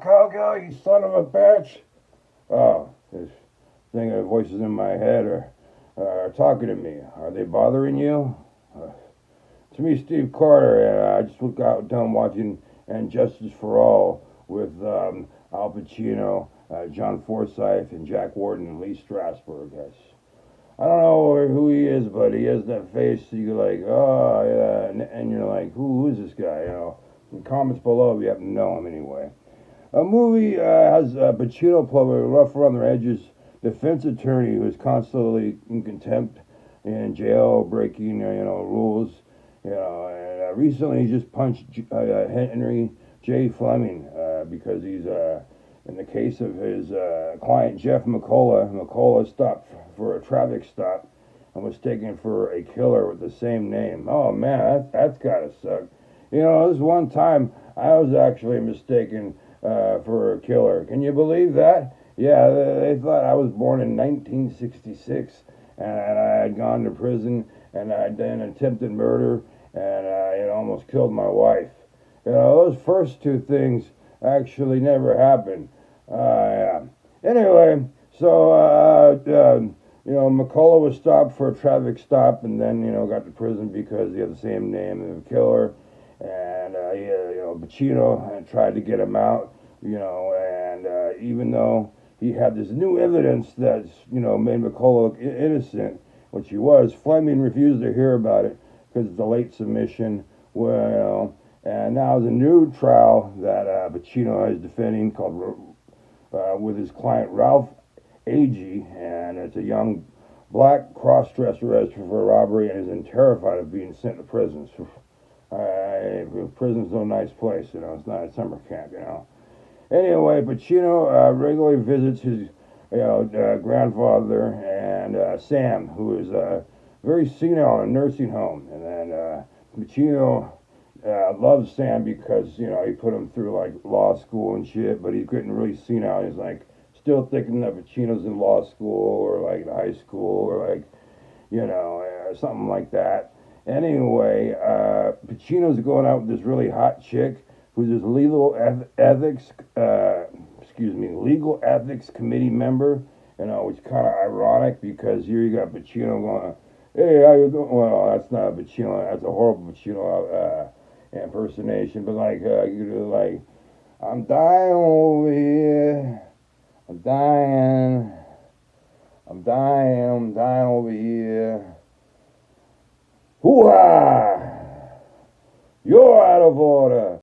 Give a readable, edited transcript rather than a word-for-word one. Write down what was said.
cowgirl, you son of a bitch. Oh, this thing of voices in my head are talking to me. Are they bothering you? To me, Steve Carter, and I just got done watching And Justice for All with Al Pacino, John Forsythe, and Jack Warden and Lee Strasberg. Yes. I don't know who he is, but he has that face. You're like, oh, yeah, and you're like, who is this guy? In the comments below, if you happen to know him anyway. A movie has Pacino play a rough around the edges defense attorney who is constantly in contempt in jail, breaking rules. And recently he just punched Henry J. Fleming because he's in the case of his client Jeff McCullough. McCullough stopped for a traffic stop and was taken for a killer with the same name. Oh man, that's gotta suck. This one time I was actually mistaken for a killer. Can you believe that? Yeah, they thought I was born in 1966 and I had gone to prison and I'd done attempted murder and I almost killed my wife. Those first two things actually never happened. Yeah. Anyway, so McCullough was stopped for a traffic stop and then got to prison because he had the same name as the killer. And Pacino tried to get him out, and even though he had this new evidence that made McCullough look innocent, which he was, Fleming refused to hear about it because it's a late submission. And now there's a new trial that Pacino is defending called with his client Ralph Agee, and it's a young black cross-dresser arrested for robbery and is terrified of being sent to prison. Prison's no nice place, it's not a summer camp, Anyway, Pacino regularly visits his, grandfather and Sam, who is very senile in a nursing home. And then Pacino loves Sam because, he put him through, like, law school and shit, but he's getting really senile. He's, like, still thinking that Pacino's in law school or, like, high school or, like, something like that. Anyway, Pacino's going out with this really hot chick who's this legal ethics committee member. Which is kind of ironic because here you got Pacino going, "Hey, how you doing?" Well, that's not a Pacino. That's a horrible Pacino impersonation. But you do like, "I'm dying over here. I'm dying. I'm dying. I'm dying over here. Hoo-ha! You're out of order."